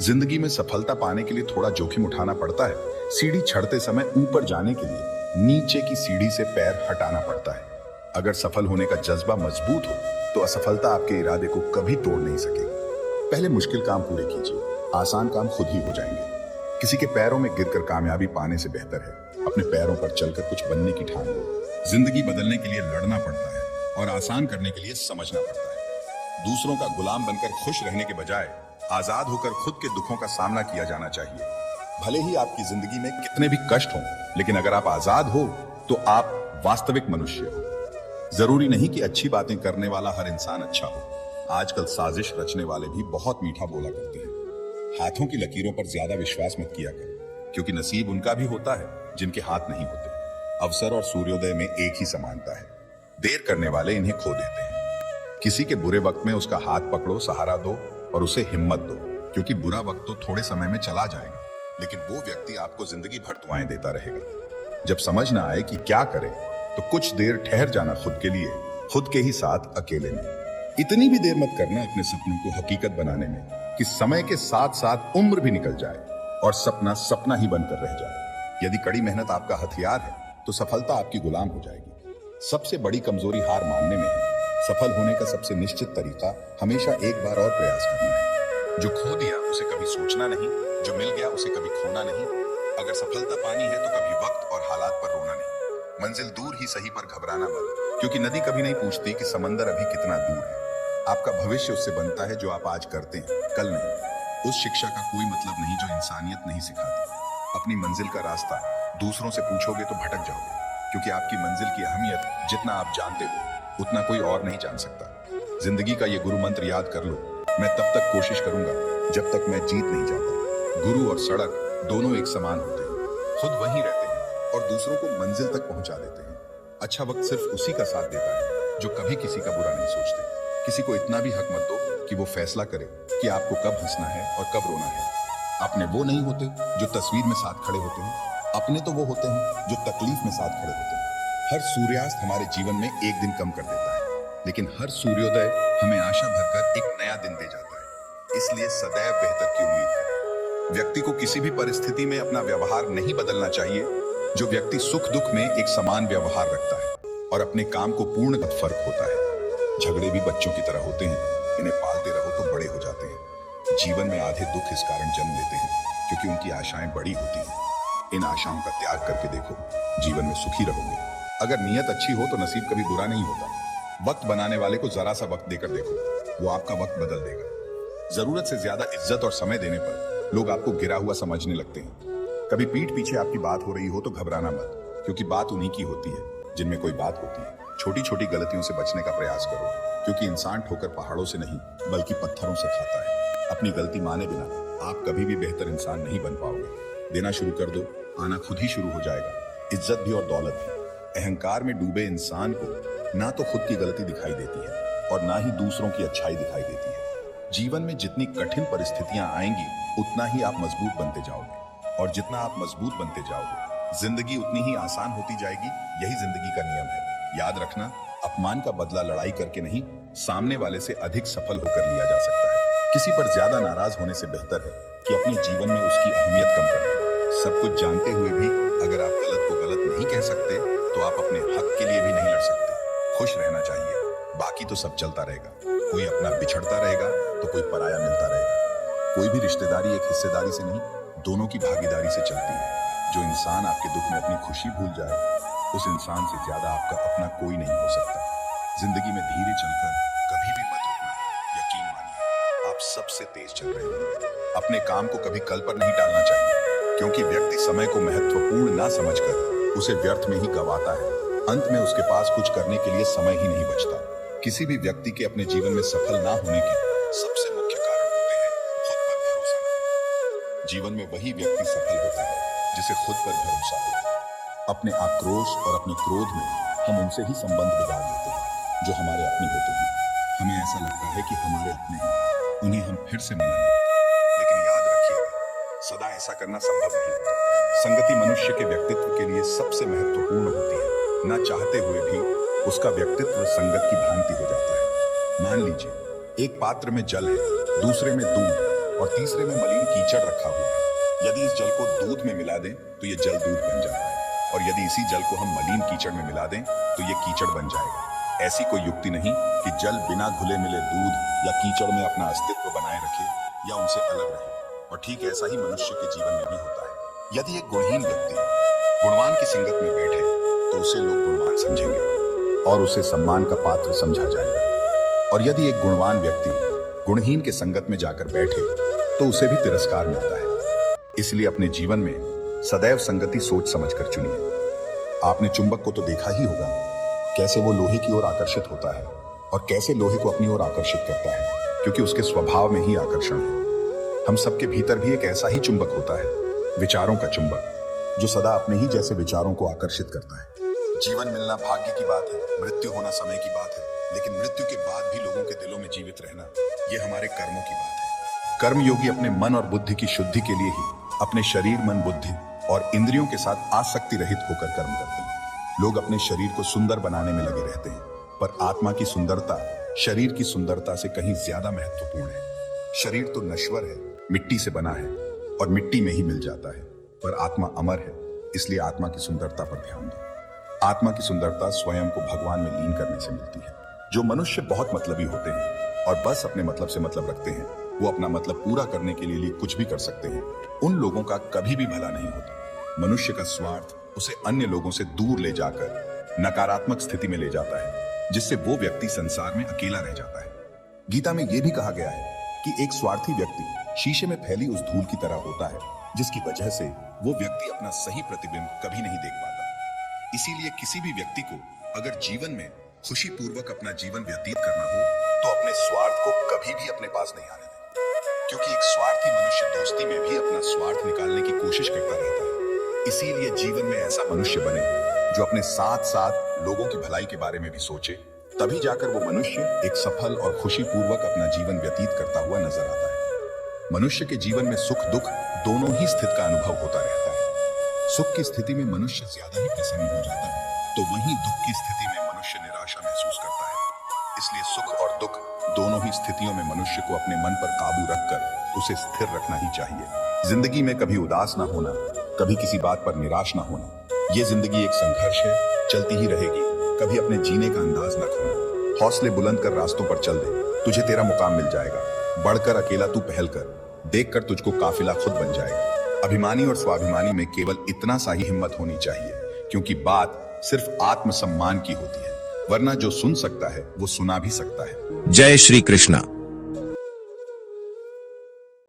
जिंदगी में सफलता पाने के लिए थोड़ा जोखिम उठाना पड़ता है। सीढ़ी चढ़ते समय ऊपर जाने के लिए नीचे की सीढ़ी से पैर हटाना पड़ता है। अगर सफल होने का जज्बा मजबूत हो तो असफलता आपके इरादे को कभी तोड़ नहीं सकेगी। पहले मुश्किल काम पूरे कीजिए, आसान काम खुद ही हो जाएंगे। किसी के पैरों में गिरकर कामयाबी पाने से बेहतर है अपने पैरों पर चलकर कुछ बनने की ठान लो। जिंदगी बदलने के लिए लड़ना पड़ता है और आसान करने के लिए समझना पड़ता है। दूसरों का गुलाम बनकर खुश रहने के बजाय आजाद होकर खुद के दुखों का सामना किया जाना चाहिए। भले ही आपकी जिंदगी में कितने भी कष्ट हों, लेकिन अगर आप आजाद हो तो आप वास्तविक मनुष्य हो। जरूरी नहीं कि अच्छी बातें करने वाला हर इंसान अच्छा हो। आजकल साजिश रचने वाले भी बहुत मीठा बोला करते हैं। हाथों की लकीरों पर ज्यादा विश्वास मत किया करो, क्योंकि नसीब उनका भी होता है जिनके हाथ नहीं होते। अवसर और सूर्योदय में एक ही समानता है। देर करने वाले इन्हें खो देते हैं। किसी के बुरे वक्त में उसका हाथ पकड़ो, सहारा दो और उसे हिम्मत दो, क्योंकि बुरा वक्त तो थोड़े समय में चला जाएगा, लेकिन वो व्यक्ति आपको जिंदगी भर दुआएं देता रहेगा। जब समझ ना आए कि क्या करे तो कुछ देर ठहर जाना खुद के लिए, खुद के ही साथ अकेले में। इतनी भी देर मत करना अपने सपनों को हकीकत बनाने में कि समय के साथ साथ उम्र भी निकल जाए और सपना सपना ही बनकर रह जाए। यदि कड़ी मेहनत आपका हथियार है तो सफलता आपकी गुलाम हो जाएगी। सबसे बड़ी कमजोरी हार मानने में है। सफल होने का सबसे निश्चित तरीका हमेशा एक बार और प्रयास करना है। जो खो दिया उसे कभी सोचना नहीं, जो मिल गया उसे कभी खोना नहीं। अगर सफलता पानी है तो कभी वक्त और हालात पर रोना नहीं। मंजिल दूर ही सही पर घबराना मत, क्योंकि नदी कभी नहीं पूछती कि समंदर अभी कितना दूर है। आपका भविष्य उससे बनता है जो आप आज करते हैं, कल नहीं। उस शिक्षा का कोई मतलब नहीं जो इंसानियत नहीं सिखाती। अपनी मंजिल का रास्ता दूसरों से पूछोगे तो भटक जाओगे, क्योंकि आपकी मंजिल की अहमियत जितना आप जानते हो उतना कोई और नहीं जान सकता। जिंदगी का ये गुरु मंत्र याद कर लो, मैं तब तक कोशिश करूंगा जब तक मैं जीत नहीं जाता। गुरु और सड़क दोनों एक समान होते हैं, खुद वहीं रहते हैं और दूसरों को मंजिल तक पहुंचा देते हैं। अच्छा वक्त सिर्फ उसी का साथ देता है जो कभी किसी का बुरा नहीं सोचते। किसी को इतना भी हक मत दो कि वो फैसला करे कि आपको कब हंसना है और कब रोना है। अपने वो नहीं होते जो तस्वीर में साथ खड़े होते हैं, अपने तो वो होते हैं जो तकलीफ में साथ खड़े होते हैं। हर सूर्यास्त हमारे जीवन में एक दिन कम कर देता है, लेकिन हर सूर्योदय हमें आशा भरकर एक नया दिन दे जाता है। इसलिए सदैव बेहतर की उम्मीद करें। व्यक्ति को किसी भी परिस्थिति में अपना व्यवहार नहीं बदलना चाहिए। जो व्यक्ति सुख दुख में एक समान व्यवहार रखता है और अपने काम को पूर्ण फर्क होता है। झगड़े भी बच्चों की तरह होते हैं, इन्हें पालते रहो तो बड़े हो जाते हैं। जीवन में आधे दुख इस कारण जन्म लेते हैं क्योंकि उनकी आशाएं बड़ी होती हैं। इन आशाओं का त्याग करके देखो, जीवन में सुखी रहोगे। अगर नीयत अच्छी हो तो नसीब कभी बुरा नहीं होता। वक्त बनाने वाले को जरा सा वक्त देकर देखो, वो आपका वक्त बदल देगा। जरूरत से ज्यादा इज्जत और समय देने पर लोग आपको गिरा हुआ समझने लगते हैं। कभी पीठ पीछे आपकी बात हो रही हो तो घबराना मत, क्योंकि बात उन्हीं की होती है जिनमें कोई बात होती है। छोटी छोटी गलतियों से बचने का प्रयास करो, क्योंकि इंसान ठोकर पहाड़ों से नहीं बल्कि पत्थरों से खाता है। अपनी गलती माने बिना आप कभी भी बेहतर इंसान नहीं बन पाओगे। देना शुरू कर दो, आना खुद ही शुरू हो जाएगा। इज्जत भी और दौलत भी। अहंकार में डूबे इंसान को ना तो खुद की गलती दिखाई देती है और ना ही दूसरों की अच्छाई दिखाई देती है। जीवन में जितनी कठिन परिस्थितियां आएंगी उतना ही आप मजबूत बनते जाओगे, और जितना आप मजबूत बनते जाओगे जिंदगी उतनी ही आसान होती जाएगी। यही जिंदगी का नियम है। याद रखना, अपमान का बदला लड़ाई करके नहीं, सामने वाले से अधिक सफल होकर लिया जा सकता है। किसी पर ज्यादा नाराज होने से बेहतर है कि अपने जीवन में उसकी अहमियत कम कर दें। सब कुछ जानते हुए भी अगर आप गलत को गलत नहीं कह सकते तो आप अपने हक के लिए भी नहीं लड़ सकते। खुश रहना चाहिए, बाकी तो सब चलता रहेगा। कोई अपना बिछड़ता रहेगा तो कोई पराया मिलता रहेगा। कोई भी रिश्तेदारी एक हिस्सेदारी से नहीं, दोनों की भागीदारी से चलती है। जो इंसान आपके दुख में अपनी खुशी भूल जाए, उस इंसान से ज्यादा आपका अपना कोई नहीं हो सकता। जिंदगी में धीरे चलकर कभी भी मत रुकना। यकीन मानिए, आप सबसे तेज चल रहे हैं। अपने काम को कभी कल पर नहीं टालना चाहिए, क्योंकि व्यक्ति समय को महत्वपूर्ण ना समझकर उसे व्यर्थ में ही गंवाता है। अंत में उसके पास कुछ करने के लिए समय ही नहीं बचता। किसी भी व्यक्ति के अपने जीवन में सफल ना होने के सबसे मुख्य कारण होते हैं खुद पर भरोसा न। जीवन में वही व्यक्ति सफल होता है जिसे खुद पर भरोसा हो। अपने आक्रोश और अपने क्रोध में हम उनसे ही संबंध बिगाड़ लेते हैं जो हमारे अपने होते हैं। हमें ऐसा लगता है कि हमारे अपने हैं, उन्हें हम फिर से मिला लें। लेकिन याद रखिएगा, सदा ऐसा करना संभव नहीं होता। संगति मनुष्य के व्यक्तित्व के लिए सबसे महत्वपूर्ण होती है। ना चाहते हुए भी उसका व्यक्तित्व संगत की भांति हो जाता है। मान लीजिए एक पात्र में जल है, दूसरे में दूध। और तीसरे में मलिन कीचड़ रखा हुआ है। यदि इस जल को दूध में मिला दें तो ये जल दूध बन जाता है, और यदि इसी जल को हम मलिन कीचड़ में मिला दें तो ये कीचड़ बन जाएगा। ऐसी कोई युक्ति नहीं कि जल बिना घुले मिले दूध या कीचड़ में अपना अस्तित्व बनाए रखे या उनसे अलग रहे। और ठीक ऐसा ही मनुष्य के जीवन में भी होता है। यदि एक गुणहीन व्यक्ति गुणवान की संगत में बैठे तो उसे लोग गुणवान समझेंगे और उसे सम्मान का पात्र समझा जाएगा। और यदि एक गुणवान व्यक्ति गुणहीन के संगत में जाकर बैठे तो उसे भी तिरस्कार मिलता है। इसलिए अपने जीवन में सदैव संगति सोच समझकर चुनिए। आपने चुंबक को तो देखा ही होगा, कैसे वो लोहे की ओर आकर्षित होता है और कैसे लोहे को अपनी ओर आकर्षित करता है, क्योंकि उसके स्वभाव में ही आकर्षण है। हम सबके भीतर भी एक ऐसा ही चुंबक होता है, विचारों का चुंबक, जो सदा अपने ही जैसे विचारों को आकर्षित करता है। जीवन मिलना भाग्य की बात है, मृत्यु होना समय की बात है, लेकिन मृत्यु के बाद भी लोगों के दिलों में जीवित रहना, यह हमारे कर्मों की बात है। कर्मयोगी अपने मन और बुद्धि की शुद्धि के लिए ही अपने शरीर, मन, बुद्धि और इंद्रियों के साथ आसक्ति रहित होकर कर्म करते हैं। लोग अपने शरीर को सुंदर बनाने में लगे रहते हैं, पर आत्मा की सुंदरता शरीर की सुंदरता से कहीं ज्यादा महत्वपूर्ण है। शरीर तो नश्वर है, मिट्टी से बना है और मिट्टी में ही मिल जाता है, पर आत्मा अमर है, इसलिए आत्मा की सुंदरता पर ध्यान दो। आत्मा की सुंदरता स्वयं को भगवान में लीन करने से मिलती है। जो मनुष्य बहुत मतलबी होते हैं और बस अपने मतलब से मतलब रखते हैं, वो अपना मतलब पूरा करने के लिए कुछ भी कर सकते हैं। उन लोगों का कभी भी भला नहीं होता। मनुष्य का स्वार्थ उसे अन्य लोगों से दूर ले जाकर नकारात्मक स्थिति में ले जाता है, जिससे वो व्यक्ति संसार में अकेला रह जाता है। गीता में यह भी कहा गया है कि एक स्वार्थी व्यक्ति शीशे में फैली उस धूल की तरह होता है, जिसकी वजह से वो व्यक्ति अपना सही प्रतिबिंब कभी नहीं देख पाता। इसीलिए किसी भी व्यक्ति को अगर जीवन में खुशी पूर्वक अपना जीवन व्यतीत करना हो तो अपने स्वार्थ को कभी भी अपने पास नहीं आने दें, क्योंकि एक स्वार्थी मनुष्य दोस्ती में भी अपना स्वार्थ निकालने की कोशिश करता रहता है। इसीलिए जीवन में ऐसा मनुष्य बने जो अपने साथ साथ लोगों की भलाई के बारे में भी सोचे, तभी जाकर वो मनुष्य एक सफल और खुशी पूर्वक अपना जीवन व्यतीत करता हुआ नजर आता है। मनुष्य के जीवन में सुख दुख दोनों ही स्थिति का अनुभव होता रहता है। सुख की स्थिति में मनुष्य ज्यादा ही प्रसन्न हो जाता है, तो वहीं दुख की स्थिति में मनुष्य निराशा महसूस करता है। इसलिए सुख और दुख दोनों ही स्थितियों में मनुष्य को अपने मन पर काबू रखकर उसे स्थिर रखना ही चाहिए। जिंदगी में कभी उदास ना होना, कभी किसी बात पर निराश ना होना। ये जिंदगी एक संघर्ष है, चलती ही रहेगी। कभी अपने जीने का अंदाज न खोना। हौसले बुलंद कर रास्तों पर चल दे, तुझे तेरा मुकाम मिल जाएगा। बढ़कर अकेला तू पहल कर, देखकर तुझको काफिला खुद बन जाएगा। अभिमानी और स्वाभिमानी में केवल इतना सा ही हिम्मत होनी चाहिए, क्योंकि बात सिर्फ आत्मसम्मान की होती है, वरना जो सुन सकता है वो सुना भी सकता है। जय श्री कृष्णा।